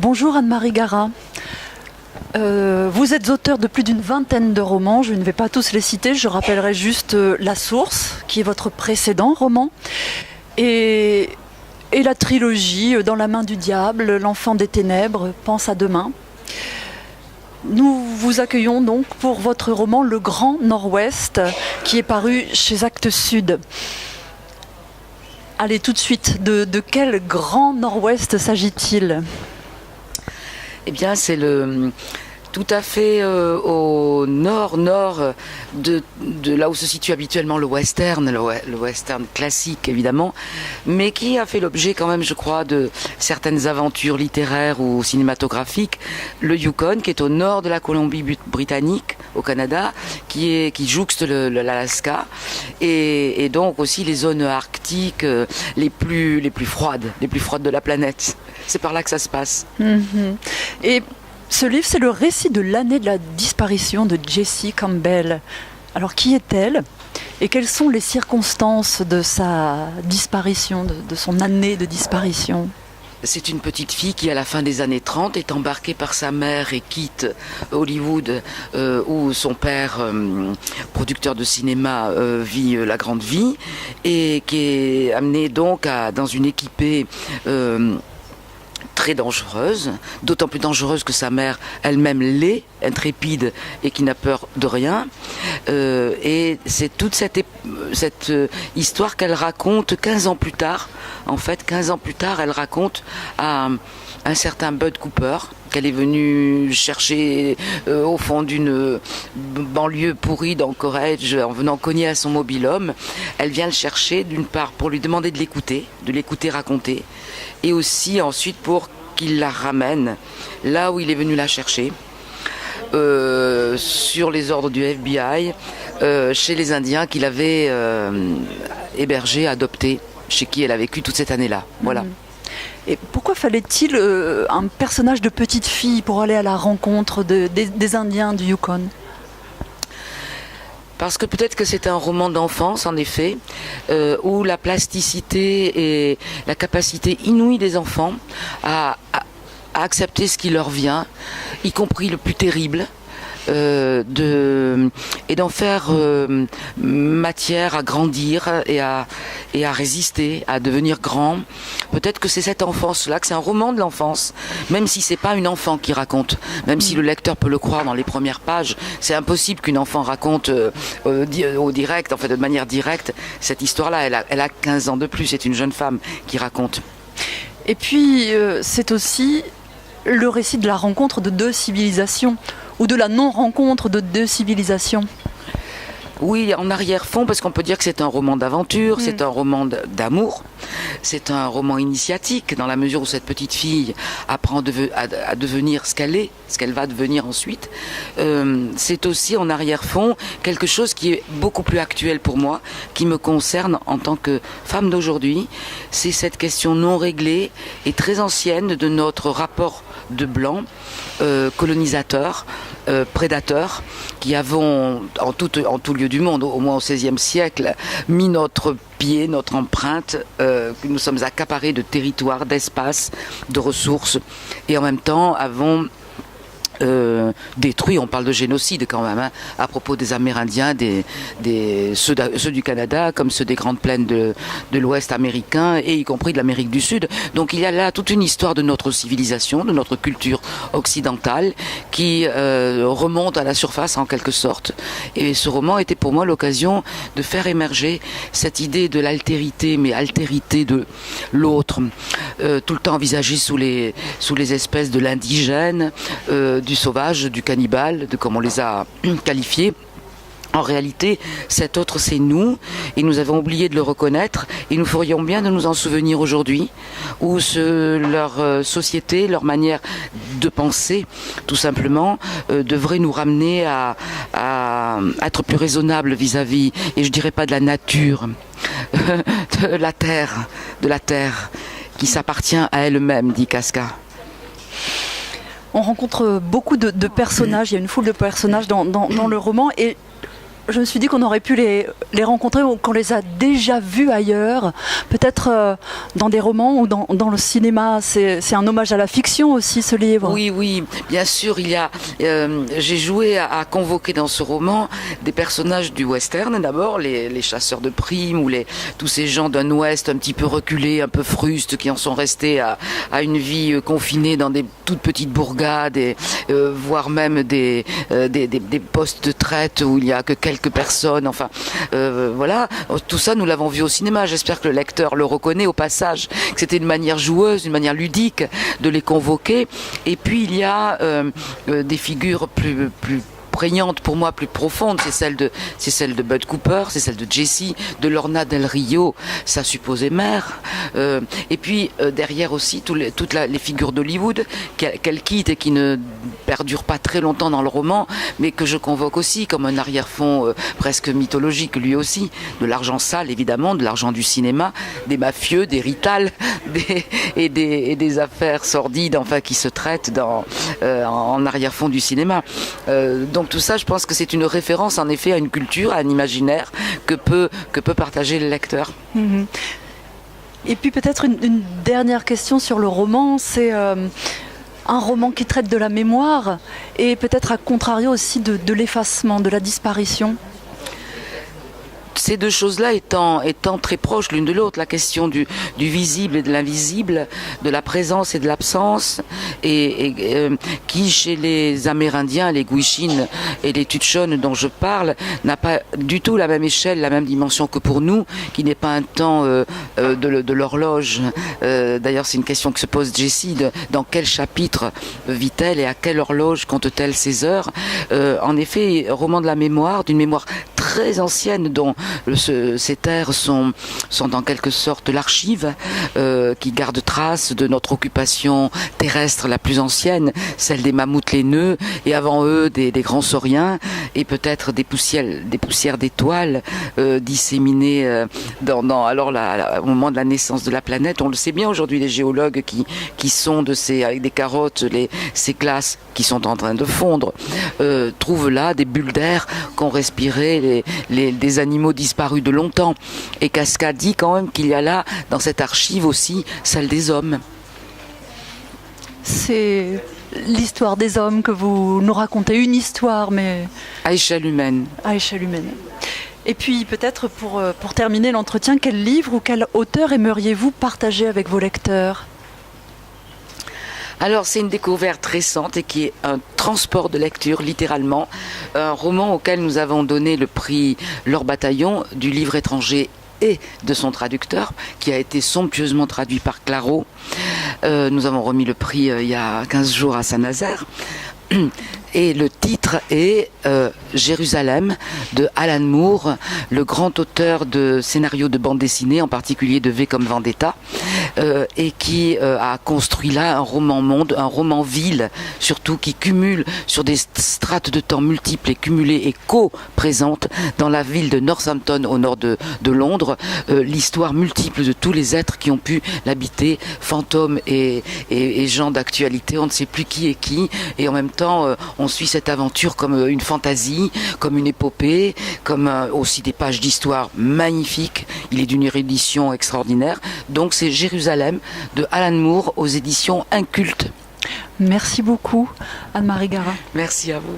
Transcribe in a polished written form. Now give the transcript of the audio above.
Bonjour Anne-Marie Garat. Vous êtes auteur de plus d'une vingtaine de romans, je ne vais pas tous les citer, je rappellerai juste La Source, qui est votre précédent roman, et la trilogie Dans la main du diable, L'enfant des ténèbres, Pense à demain. Nous vous accueillons donc pour votre roman Le Grand Nord-Ouest, qui est paru chez Actes Sud. Allez, tout de suite, de quel Grand Nord-Ouest s'agit-il ? Eh bien, c'est tout à fait au nord-nord de là où se situe habituellement le western classique évidemment, mais qui a fait l'objet quand même, je crois, de certaines aventures littéraires ou cinématographiques. Le Yukon, qui est au nord de la Colombie-Britannique, au Canada, qui jouxte l'Alaska, et donc aussi les zones arctiques les plus froides de la planète. C'est par là que ça se passe. Et ce livre, c'est le récit de l'année de la disparition de Jessie Campbell. Alors, qui est-elle ? Et quelles sont les circonstances de sa disparition, de son année de disparition ? C'est une petite fille qui, à la fin des années 30, est embarquée par sa mère et quitte Hollywood, où son père, producteur de cinéma, vit la grande vie, et qui est amenée donc dans une équipée très dangereuse, d'autant plus dangereuse que sa mère elle-même l'est, intrépide et qui n'a peur de rien. Et c'est toute cette histoire qu'elle raconte 15 ans plus tard. En fait, 15 ans plus tard, elle raconte à un certain Bud Cooper, qu'elle est venue chercher au fond d'une banlieue pourrie d'Anchorage en venant cogner à son mobil-home. Elle vient le chercher d'une part pour lui demander de l'écouter raconter, et aussi ensuite pour qu'il la ramène là où il est venu la chercher, sur les ordres du FBI, chez les Indiens qu'il avait hébergés, adoptés, chez qui elle a vécu toute cette année-là. Voilà. Et pourquoi fallait-il un personnage de petite fille pour aller à la rencontre des Indiens du Yukon ? Parce que peut-être que c'est un roman d'enfance, en effet, où la plasticité et la capacité inouïe des enfants à accepter ce qui leur vient, y compris le plus terrible, et d'en faire matière à grandir et à résister, à devenir grand. Peut-être que c'est cette enfance-là, que c'est un roman de l'enfance, même si c'est pas une enfant qui raconte, même si le lecteur peut le croire dans les premières pages. C'est impossible qu'une enfant raconte au direct, en fait de manière directe, cette histoire-là. Elle a 15 ans de plus, c'est une jeune femme qui raconte. Et puis, c'est aussi le récit de la rencontre de deux civilisations, ou de la non-rencontre de deux civilisations. Oui, en arrière-fond, parce qu'on peut dire que c'est un roman d'aventure, c'est un roman d'amour, c'est un roman initiatique, dans la mesure où cette petite fille apprend à devenir ce qu'elle est, ce qu'elle va devenir ensuite. C'est aussi en arrière-fond quelque chose qui est beaucoup plus actuel pour moi, qui me concerne en tant que femme d'aujourd'hui. C'est cette question non réglée et très ancienne de notre rapport de blanc, colonisateur, prédateurs, qui avons en tout lieu du monde, au moins au XVIe siècle, mis notre pied, notre empreinte, que nous sommes accaparés de territoires, d'espace, de ressources, et en même temps avons détruit, on parle de génocide quand même, à propos des Amérindiens, ceux du Canada, comme ceux des grandes plaines de l'Ouest américain, et y compris de l'Amérique du Sud. Donc il y a là toute une histoire de notre civilisation, de notre culture occidentale, qui remonte à la surface en quelque sorte. Et ce roman était pour moi l'occasion de faire émerger cette idée de l'altérité, mais altérité de l'autre, tout le temps envisagée sous les espèces de l'indigène, du sauvage, du cannibale, de comme on les a qualifiés. En réalité, cet autre, c'est nous, et nous avons oublié de le reconnaître, et nous ferions bien de nous en souvenir aujourd'hui, où leur société, leur manière de penser, tout simplement, devrait nous ramener à être plus raisonnables vis-à-vis, et je dirais pas de la nature, de la terre, qui s'appartient à elle-même, dit Casca. On rencontre beaucoup de personnages, il y a une foule de personnages dans le roman, et je me suis dit qu'on aurait pu les rencontrer ou qu'on les a déjà vus ailleurs, peut-être dans des romans ou dans le cinéma. C'est un hommage à la fiction aussi, ce livre. Oui, bien sûr, j'ai joué à convoquer dans ce roman des personnages du western, d'abord, les chasseurs de primes ou tous ces gens d'un ouest un petit peu reculé, un peu fruste, qui en sont restés à une vie confinée dans des toutes petites bourgades, voire même des postes de traite où il n'y a que quelques personnes, enfin voilà, tout ça nous l'avons vu au cinéma. J'espère que le lecteur le reconnaît au passage, que c'était une manière joueuse, une manière ludique de les convoquer. Et puis il y a des figures plus prégnante pour moi, plus profonde, c'est celle de Bud Cooper, c'est celle de Jessie, de Lorna Del Rio, sa supposée mère, et puis derrière aussi toutes les figures d'Hollywood qu'elle quitte et qui ne perdurent pas très longtemps dans le roman, mais que je convoque aussi comme un arrière-fond presque mythologique lui aussi, de l'argent sale évidemment, de l'argent du cinéma, des mafieux, des Rital, et des affaires sordides enfin qui se traitent en arrière-fond du cinéma. Donc tout ça, je pense que c'est une référence en effet à une culture, à un imaginaire que peut partager le lecteur. Mmh. Et puis peut-être une dernière question sur le roman, c'est un roman qui traite de la mémoire et peut-être à contrario aussi de l'effacement, de la disparition. Ces deux choses-là étant très proches l'une de l'autre, la question du visible et de l'invisible, de la présence et de l'absence, qui chez les Amérindiens, les Gwich'in et les Tutchone dont je parle, n'a pas du tout la même échelle, la même dimension que pour nous, qui n'est pas un temps de l'horloge. D'ailleurs, c'est une question que se pose Jessie, dans quel chapitre vit-elle et à quelle horloge compte-t-elle ses heures. En effet, roman de la mémoire, d'une mémoire très ancienne dont ces terres sont en quelque sorte l'archive qui garde trace de notre occupation terrestre la plus ancienne, celle des mammouths laineux, et avant eux des grands sauriens, et peut-être des poussières d'étoiles disséminées au moment de la naissance de la planète. On le sait bien aujourd'hui, les géologues qui sondent avec des carottes ces glaces qui sont en train de fondre, trouvent là des bulles d'air qu'ont respiré des animaux disparus de longtemps. Et Casca dit quand même qu'il y a là, dans cette archive aussi, celle des hommes. C'est l'histoire des hommes que vous nous racontez, une histoire, mais à échelle humaine. À échelle humaine. Et puis peut-être pour terminer l'entretien, quel livre ou quel auteur aimeriez-vous partager avec vos lecteurs ? Alors c'est une découverte récente et qui est un transport de lecture, littéralement. Un roman auquel nous avons donné le prix L'Or Bataillon du livre étranger et de son traducteur, qui a été somptueusement traduit par Claro. Nous avons remis le prix il y a 15 jours à Saint-Nazaire. Et le titre est Jérusalem de Alan Moore, le grand auteur de scénarios de bande dessinée, en particulier de V comme Vendetta, et qui a construit là un roman monde, un roman ville, surtout qui cumule sur des strates de temps multiples et cumulées et co-présentes dans la ville de Northampton au nord de Londres, l'histoire multiple de tous les êtres qui ont pu l'habiter, fantômes et gens d'actualité, on ne sait plus qui est qui, et en même temps on suit cette aventure comme une fantaisie, comme une épopée, comme aussi des pages d'histoire magnifiques. Il est d'une érudition extraordinaire. Donc c'est Jérusalem de Alan Moore aux éditions Inculte. Merci beaucoup, Anne-Marie Garat. Merci à vous.